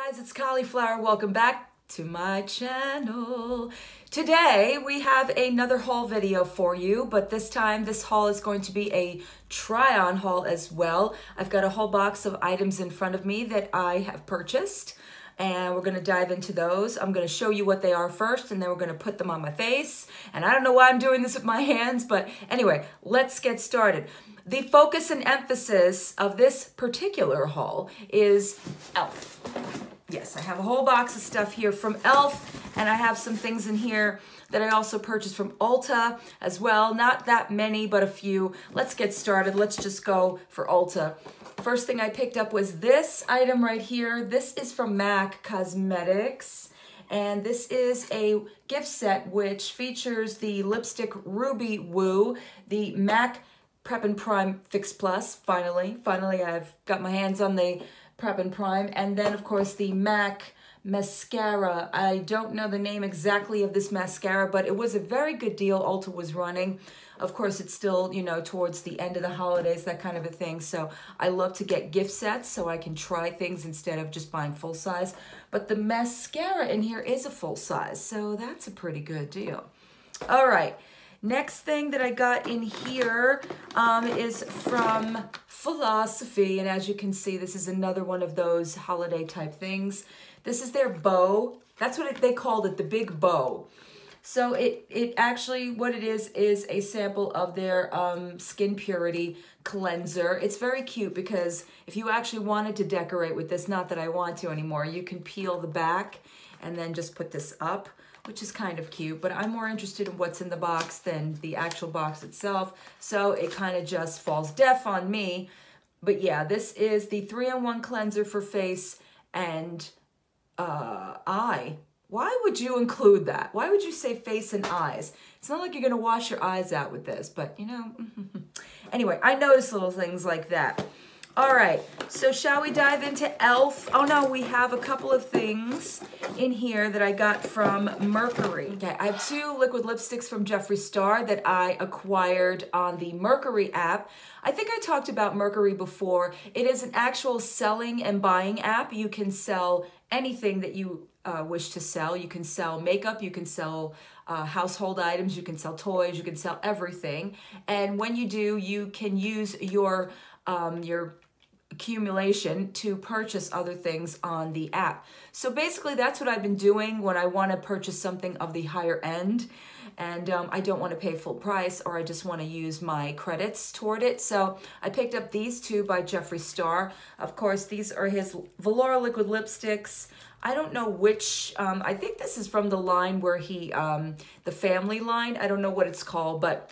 Guys, it's Cauliflower. Welcome back to my channel. Today we have another haul video for you, but this time this haul is going to be a try-on haul as well. I've got a whole box of items in front of me that I have purchased, and we're going to dive into those. I'm going to show you what they are first, and then we're going to put them on my face. And I don't know why I'm doing this with my hands, but anyway, let's get started. The focus and emphasis of this particular haul is e.l.f. Yes, I have a whole box of stuff here from e.l.f. and I have some things in here that I also purchased from Ulta as well. Not that many, but a few. Let's get started. Let's just go for Ulta. First thing I picked up was this item right here. This is from MAC Cosmetics. And this is a gift set which features the lipstick Ruby Woo, the MAC Prep and Prime Fix Plus. Finally, I've got my hands on the Prep and Prime. And then, of course, the MAC mascara. I don't know the name exactly of this mascara, but it was a very good deal Ulta was running. Of course, it's still, you know, towards the end of the holidays, that kind of a thing. So I love to get gift sets so I can try things instead of just buying full size. But the mascara in here is a full size, so that's a pretty good deal. All right. Next thing that I got in here is from Philosophy, and as you can see, this is another one of those holiday type things. This is their bow. That's what they called it, the big bow. So it actually, what it is a sample of their Skin Purity cleanser. It's very cute because if you actually wanted to decorate with this, not that I want to anymore, you can peel the back and then just put this up, which is kind of cute, but I'm more interested in what's in the box than the actual box itself, so it kind of just falls deaf on me. But yeah, this is the 3-in-1 cleanser for face and eye. Why would you include that? Why would you say face and eyes? It's not like you're gonna wash your eyes out with this, but you know. Anyway, I notice little things like that. All right, so shall we dive into e.l.f.? Oh no, we have a couple of things in here that I got from Mercari. Okay, I have two liquid lipsticks from Jeffree Star that I acquired on the Mercari app. I think I talked about Mercari before. It is an actual selling and buying app. You can sell anything that you wish to sell. You can sell makeup, you can sell household items, you can sell toys, you can sell everything. And when you do, you can use your accumulation to purchase other things on the app. So basically that's what I've been doing when I want to purchase something of the higher end and I don't want to pay full price, or I just want to use my credits toward it. So I picked up these two by Jeffree Star. Of course, these are his Velour liquid lipsticks. I don't know which, I think this is from the line where he, the family line. I don't know what it's called, but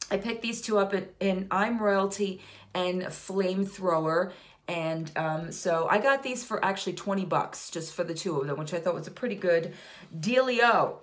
I picked these two up in I'm Royalty and Flamethrower. And so I got these for actually 20 bucks just for the two of them, which I thought was a pretty good dealio.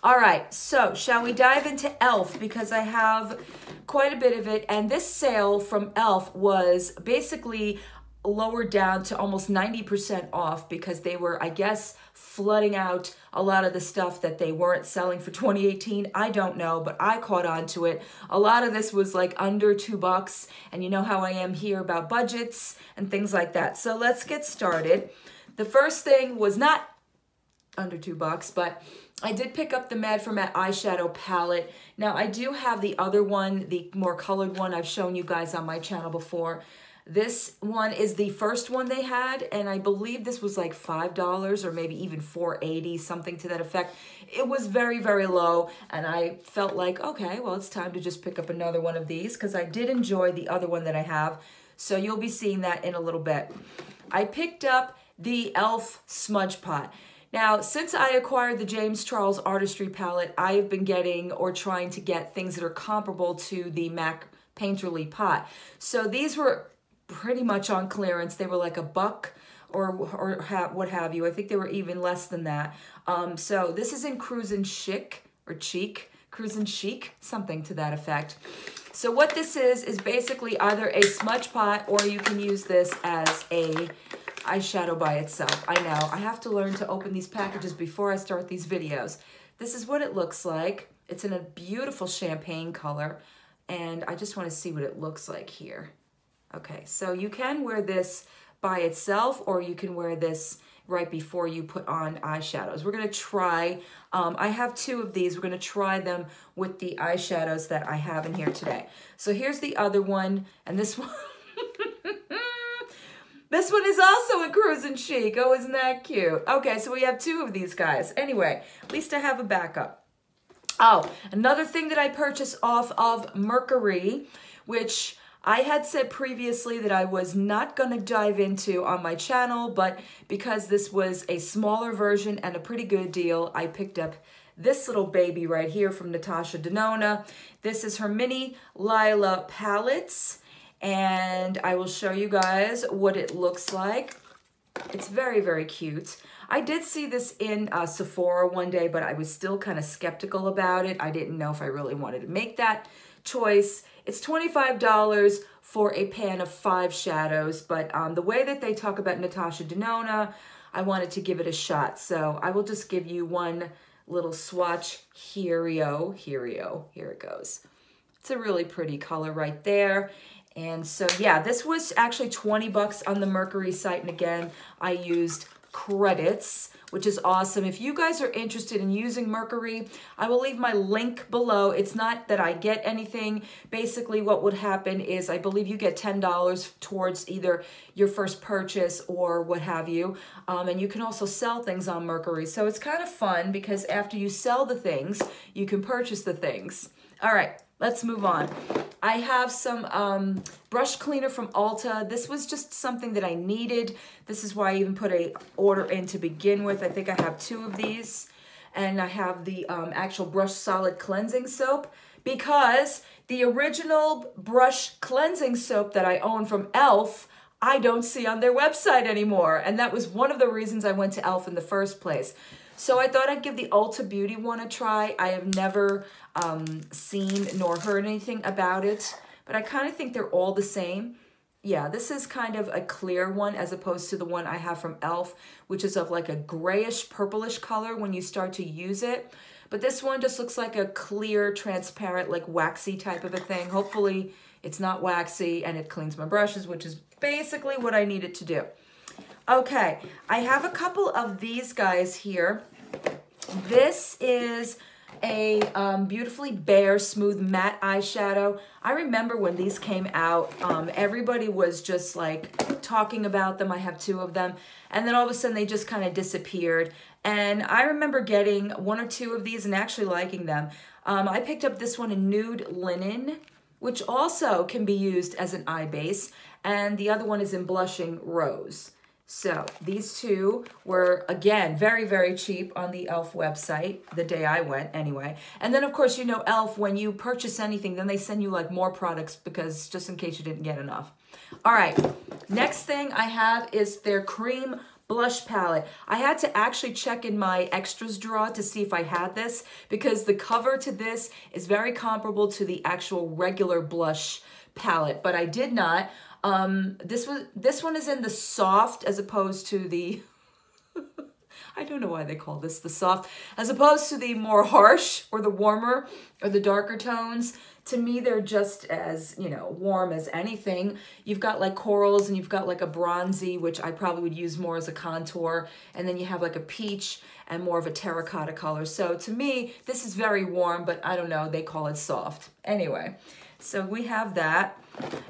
All right, so shall we dive into e.l.f. because I have quite a bit of it. And this sale from e.l.f. was basically lowered down to almost 90% off because they were, I guess, flooding out a lot of the stuff that they weren't selling for 2018. I don't know, but I caught on to it. A lot of this was like under $2, and you know how I am here about budgets and things like that. So let's get started. The first thing was not under $2, but I did pick up the Mad for Matte eyeshadow palette. Now I do have the other one, the more colored one I've shown you guys on my channel before. This one is the first one they had, and I believe this was like $5 or maybe even $4.80, something to that effect. It was very, very low, and I felt like, okay, well, it's time to just pick up another one of these because I did enjoy the other one that I have, so you'll be seeing that in a little bit. I picked up the e.l.f. Smudge Pot. Now, since I acquired the James Charles Artistry palette, I have been getting or trying to get things that are comparable to the MAC Painterly pot. So these were pretty much on clearance. They were like $1 or what have you. I think they were even less than that. So this is in Cruisin' Chic or Cheek, Cruisin' Chic, something to that effect. So what this is basically either a smudge pot or you can use this as a eyeshadow by itself. I know, I have to learn to open these packages before I start these videos. This is what it looks like. It's in a beautiful champagne color, and I just want to see what it looks like here. Okay, so you can wear this by itself, or you can wear this right before you put on eyeshadows. We're gonna try, I have 2 of these. We're gonna try them with the eyeshadows that I have in here today. So here's the other one, and this one, this one is also a Cruisin' Chic. Oh, isn't that cute? Okay, so we have 2 of these guys. Anyway, at least I have a backup. Oh, another thing that I purchased off of Mercari, which I had said previously that I was not going to dive into on my channel, but because this was a smaller version and a pretty good deal, I picked up this little baby right here from Natasha Denona. This is her mini Lila palettes, and I will show you guys what it looks like. It's very, very cute. I did see this in Sephora one day, but I was still kind of skeptical about it. I didn't know if I really wanted to make that choice. It's $25 for a pan of 5 shadows, but the way that they talk about Natasha Denona, I wanted to give it a shot. So I will just give you one little swatch. Here it goes. It's a really pretty color right there. And so, yeah, this was actually 20 bucks on the Mercari site. And again, I used credits, which is awesome. If you guys are interested in using Mercari, I will leave my link below. It's not that I get anything. Basically, what would happen is I believe you get $10 towards either your first purchase or what have you. And you can also sell things on Mercari. So it's kind of fun because after you sell the things, you can purchase the things. All right, let's move on. I have some brush cleaner from Ulta. This was just something that I needed. This is why I even put a order in to begin with. I think I have 2 of these. And I have the actual brush solid cleansing soap because the original brush cleansing soap that I own from e.l.f., I don't see on their website anymore. And that was one of the reasons I went to e.l.f. in the first place. So I thought I'd give the Ulta Beauty one a try. I have never seen nor heard anything about it, but I kind of think they're all the same. Yeah, this is kind of a clear one as opposed to the one I have from e.l.f., which is of like a grayish purplish color when you start to use it. But this one just looks like a clear, transparent, like waxy type of a thing. Hopefully it's not waxy and it cleans my brushes, which is basically what I need it to do. Okay, I have a couple of these guys here. This is a beautifully bare, smooth matte eyeshadow. I remember when these came out, everybody was just like talking about them. I have 2 of them. And then all of a sudden they just kind of disappeared. And I remember getting 1 or 2 of these and actually liking them. I picked up this one in Nude Linen, which also can be used as an eye base. And the other one is in Blushing Rose. So these 2 were, again, very, very cheap on the e.l.f. website the day I went anyway. And then, of course, you know, e.l.f., when you purchase anything, then they send you like more products because just in case you didn't get enough. All right, next thing I have is their cream blush palette. I had to actually check in my extras drawer to see if I had this because the cover to this is very comparable to the actual regular blush palette, but I did not. This one is in the soft as opposed to the, I don't know why they call this the soft, as opposed to the more harsh or the warmer or the darker tones. To me, they're just as, you know, warm as anything. You've got like corals and you've got like a bronzy, which I probably would use more as a contour. And then you have like a peach and more of a terracotta color. So to me, this is very warm, but I don't know, they call it soft. Anyway, so we have that.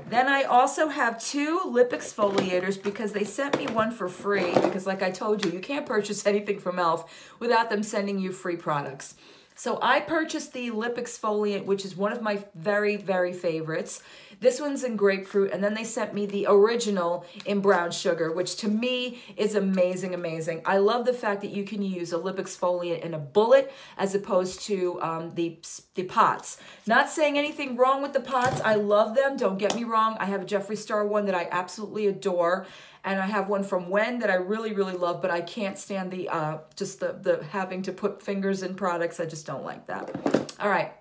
Then I also have 2 lip exfoliators because they sent me one for free because like I told you, you can't purchase anything from e.l.f. without them sending you free products. So I purchased the lip exfoliant, which is one of my very, very favorites. This one's in grapefruit, and then they sent me the original in brown sugar, which to me is amazing, amazing. I love the fact that you can use a lip exfoliant in a bullet as opposed to the pots. Not saying anything wrong with the pots. I love them. Don't get me wrong. I have a Jeffree Star one that I absolutely adore. And I have one from Wen that I really, really love, but I can't stand the just the having to put fingers in products. I just don't like that. All right,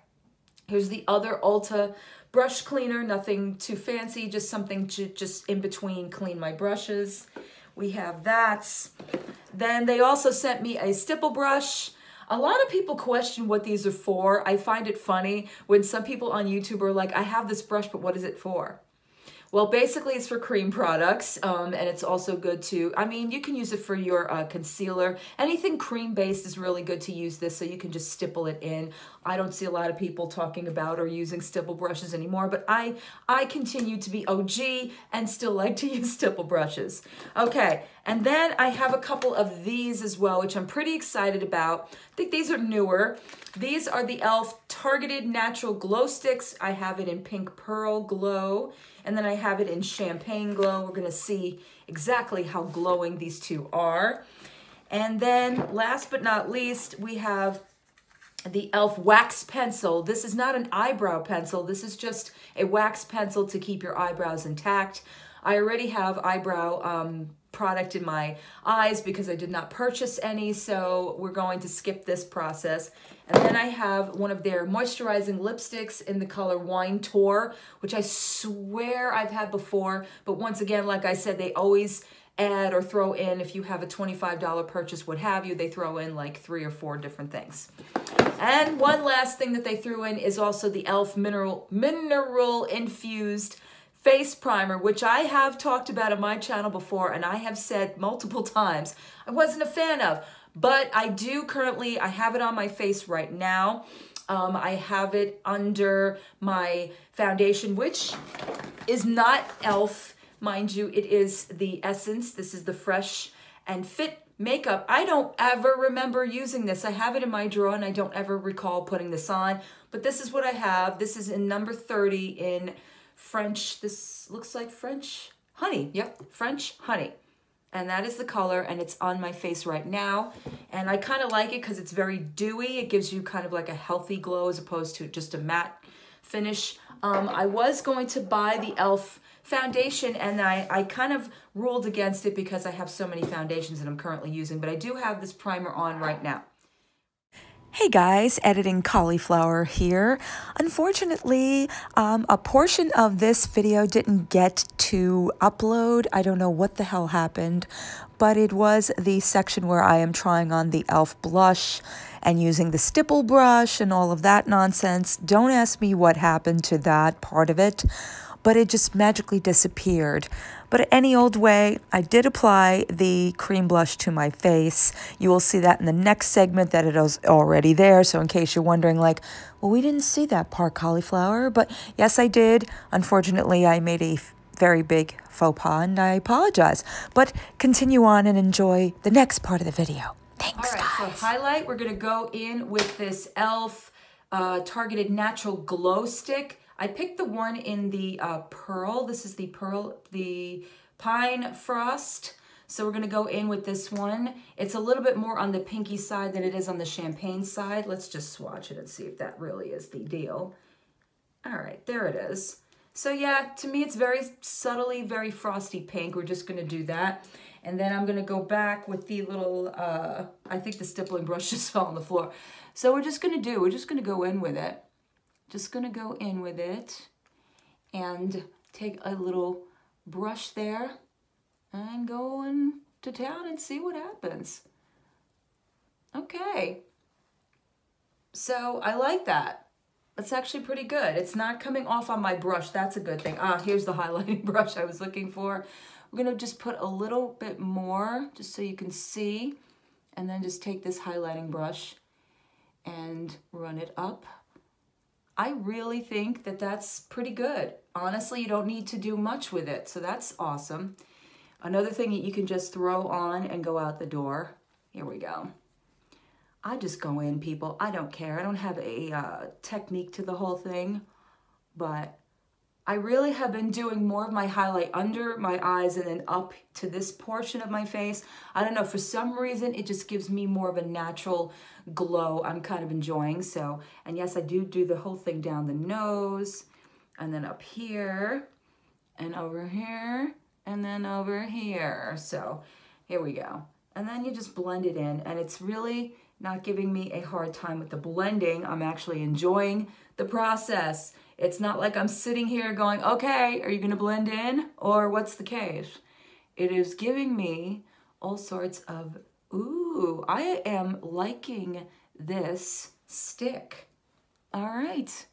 here's the other Ulta brush cleaner. Nothing too fancy, just something to just in between clean my brushes. We have that. Then they also sent me a stipple brush. A lot of people question what these are for. I find it funny when some people on YouTube are like, I have this brush, but what is it for? Well, basically it's for cream products, and it's also good to, I mean, you can use it for your concealer. Anything cream-based is really good to use this, so you can just stipple it in. I don't see a lot of people talking about or using stipple brushes anymore, but I continue to be OG and still like to use stipple brushes. Okay, and then I have a couple of these as well, which I'm pretty excited about. I think these are newer. These are the e.l.f. Targeted Natural Glow Sticks. I have it in Pink Pearl Glow, and then I have it in Champagne Glow. We're gonna see exactly how glowing these two are. And then last but not least, we have the e.l.f. Wax Pencil. This is not an eyebrow pencil. This is just a wax pencil to keep your eyebrows intact. I already have eyebrow product in my eyes because I did not purchase any, so we're going to skip this process. And then I have one of their moisturizing lipsticks in the color Wine Tour, which I swear I've had before, but once again, like I said, they always add or throw in, if you have a $25 purchase, what have you, they throw in like 3 or 4 different things. And one last thing that they threw in is also the e.l.f. Mineral Infused Face Primer, which I have talked about on my channel before, and I have said multiple times I wasn't a fan of, but I do currently, I have it on my face right now. I have it under my foundation, which is not e.l.f. Mind you, it is the Essence. This is the Fresh and Fit makeup. I don't ever remember using this. I have it in my drawer and I don't ever recall putting this on, but this is what I have. This is in number 30 in French. This looks like French Honey. Yep, French Honey. And that is the color, and it's on my face right now. And I kind of like it because it's very dewy. It gives you kind of like a healthy glow as opposed to just a matte finish. I was going to buy the e.l.f. foundation, and I kind of ruled against it because I have so many foundations that I'm currently using, but I do have this primer on right now. Hey guys, editing cauliflower here. Unfortunately, a portion of this video didn't get to upload. I don't know what the hell happened, but it was the section where I am trying on the e.l.f. blush and using the stipple brush and all of that nonsense. Don't ask me what happened to that part of it, but it just magically disappeared. But any old way, I did apply the cream blush to my face. You will see that in the next segment that it is already there. So in case you're wondering, like, well, we didn't see that part, cauliflower. But yes, I did. Unfortunately, I made a very big faux pas, and I apologize. But continue on and enjoy the next part of the video. Thanks, guys. All right, so highlight, we're gonna go in with this e.l.f. Targeted Natural Glow Stick. I picked the one in the pearl. This is the Pine Frost. So we're gonna go in with this one. It's a little bit more on the pinky side than it is on the champagne side. Let's just swatch it and see if that really is the deal. All right, there it is. So yeah, to me it's very subtly, very frosty pink. We're just gonna do that. And then I'm gonna go back with the little, I think the stippling brush just fell on the floor. So we're just gonna go in with it. Just gonna go in with it and take a little brush there and go into town and see what happens. Okay, so I like that. That's actually pretty good. It's not coming off on my brush. That's a good thing. Ah, here's the highlighting brush I was looking for. We're gonna just put a little bit more just so you can see, and then just take this highlighting brush and run it up. I really think that that's pretty good. Honestly, you don't need to do much with it, so that's awesome. Another thing that you can just throw on and go out the door. Here we go. I just go in, people. I don't care. I don't have a technique to the whole thing, but I really have been doing more of my highlight under my eyes and then up to this portion of my face. I don't know, for some reason, it just gives me more of a natural glow I'm kind of enjoying. So, and yes, I do the whole thing down the nose and then up here and over here and then over here. So here we go. And then you just blend it in, and it's really not giving me a hard time with the blending. I'm actually enjoying the process. It's not like I'm sitting here going, okay, are you gonna blend in or what's the case? It is giving me all sorts of, ooh, I am liking this stick. All right,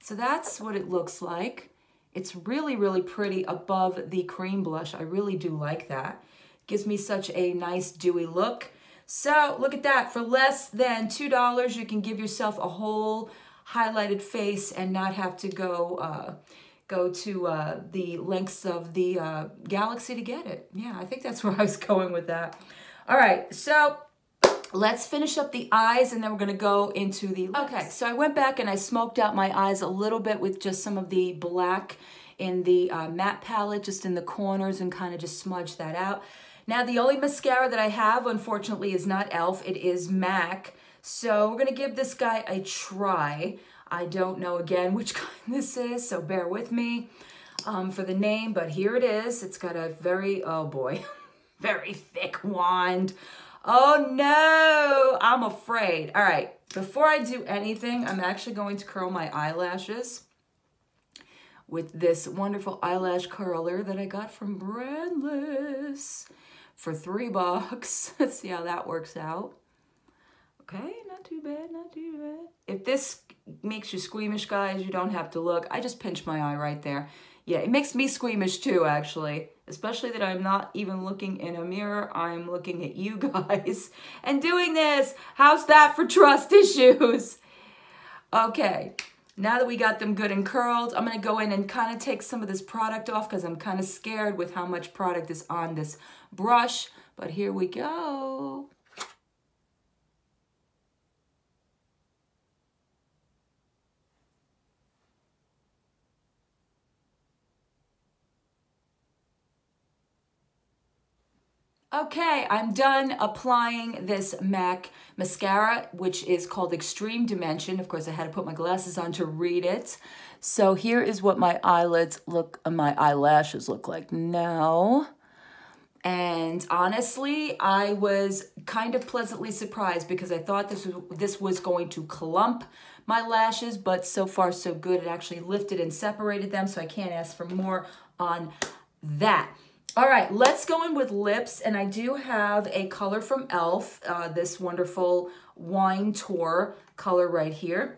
so that's what it looks like. It's really, really pretty above the cream blush. I really do like that. Gives me such a nice dewy look. So look at that. For less than $2, you can give yourself a whole highlighted face and not have to go to the lengths of the galaxy to get it. Yeah, I think that's where I was going with that. All right, so let's finish up the eyes and then we're gonna go into the lips. Okay, so I went back and I smoked out my eyes a little bit with just some of the black in the matte palette, just in the corners, and kind of just smudge that out. Now, the only mascara that I have, unfortunately, is not e.l.f. It is MAC. So we're gonna give this guy a try. I don't know, again, which kind this is, so bear with me for the name, but here it is. It's got a very, oh boy, very thick wand. Oh no, I'm afraid. All right, before I do anything, I'm actually going to curl my eyelashes with this wonderful eyelash curler that I got from Brandless for $3. Let's see how that works out. Okay, not too bad, not too bad. If this makes you squeamish, guys, you don't have to look. I just pinched my eye right there. Yeah, it makes me squeamish too, actually. Especially that I'm not even looking in a mirror. I'm looking at you guys and doing this. How's that for trust issues? Okay, now that we got them good and curled, I'm gonna go in and kind of take some of this product off because I'm kind of scared with how much product is on this brush. But here we go. Okay, I'm done applying this MAC mascara, which is called Extreme Dimension. Of course, I had to put my glasses on to read it. So here is what my eyelids look, my eyelashes look like now. And honestly, I was kind of pleasantly surprised because I thought this was going to clump my lashes, but so far so good. It actually lifted and separated them, so I can't ask for more on that. All right, let's go in with lips, and I do have a color from e.l.f., this wonderful Wine Tour color right here.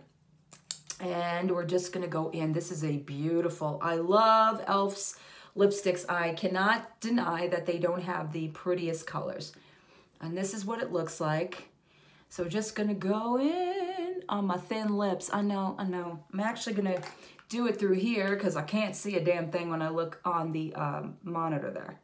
And we're just gonna go in. This is a beautiful, I love e.l.f.'s lipsticks. I cannot deny that they don't have the prettiest colors. And this is what it looks like. So just gonna go in on my thin lips. I know. I'm actually gonna do it through here because I can't see a damn thing when I look on the monitor there.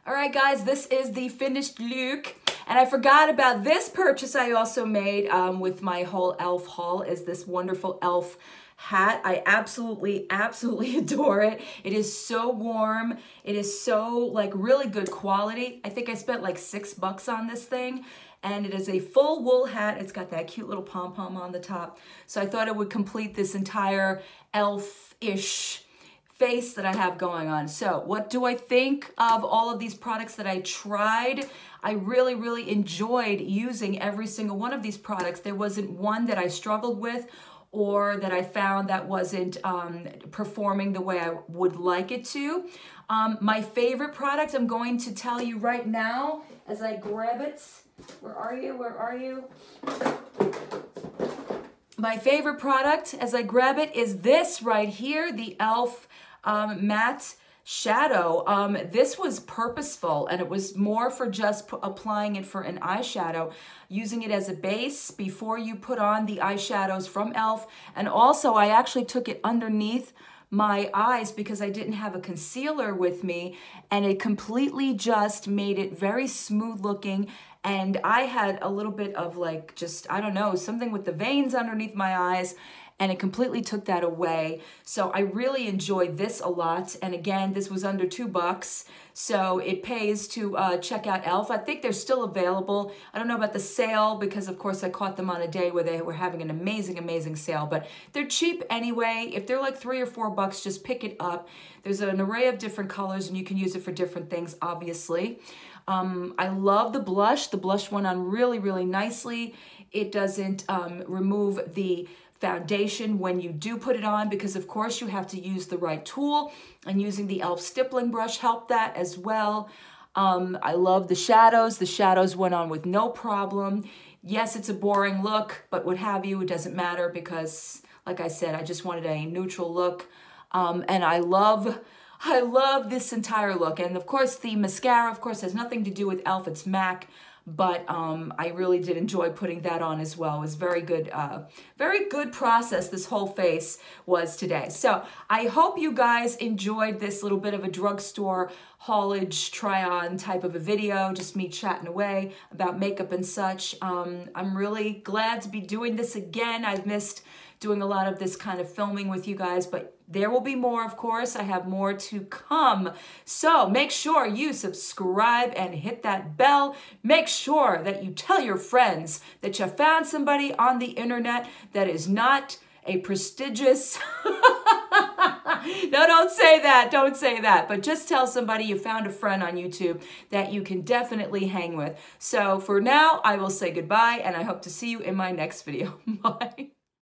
All right, guys, this is the finished look. And I forgot about this purchase I also made with my whole e.l.f. haul, is this wonderful e.l.f. hat. I absolutely adore it. It is so warm. It is so like really good quality. I think I spent like $6 on this thing. And it is a full wool hat. It's got that cute little pom-pom on the top. So I thought it would complete this entire e.l.f.-ish face that I have going on. So what do I think of all of these products that I tried? I really enjoyed using every single one of these products. There wasn't one that I struggled with or that I found that wasn't performing the way I would like it to. My favorite product, I'm going to tell you right now as I grab it. Where are you? My favorite product as I grab it is this right here, the e.l.f. Matte Shadow. This was purposeful, and it was more for just applying it for an eyeshadow, using it as a base before you put on the eyeshadows from e.l.f. And also I actually took it underneath my eyes because I didn't have a concealer with me, and it completely just made it very smooth looking. And I had a little bit of like, just, I don't know, something with the veins underneath my eyes, and it completely took that away. So I really enjoyed this a lot. And again, this was under $2, so it pays to check out e.l.f. I think they're still available. I don't know about the sale because of course I caught them on a day where they were having an amazing sale, but they're cheap anyway. If they're like $3 or $4, just pick it up. There's an array of different colors and you can use it for different things, obviously. I love the blush. The blush went on really nicely. It doesn't remove the foundation when you do put it on, because of course you have to use the right tool, and using the e.l.f. stippling brush helped that as well. I love the shadows. The shadows went on with no problem. Yes, it's a boring look, but what have you, it doesn't matter because, like I said, I just wanted a neutral look. And I love this entire look. And of course, the mascara, of course, has nothing to do with e.l.f. It's MAC. But I really did enjoy putting that on as well. It was very good process this whole face was today. So I hope you guys enjoyed this little bit of a drugstore haulage try-on type of a video, just me chatting away about makeup and such. I'm really glad to be doing this again. I've missed doing a lot of this kind of filming with you guys, but there will be more, of course. I have more to come. So make sure you subscribe and hit that bell. Make sure that you tell your friends that you found somebody on the internet that is not a prestigious... No, don't say that. Don't say that. But just tell somebody you found a friend on YouTube that you can definitely hang with. So for now, I will say goodbye, and I hope to see you in my next video. Bye.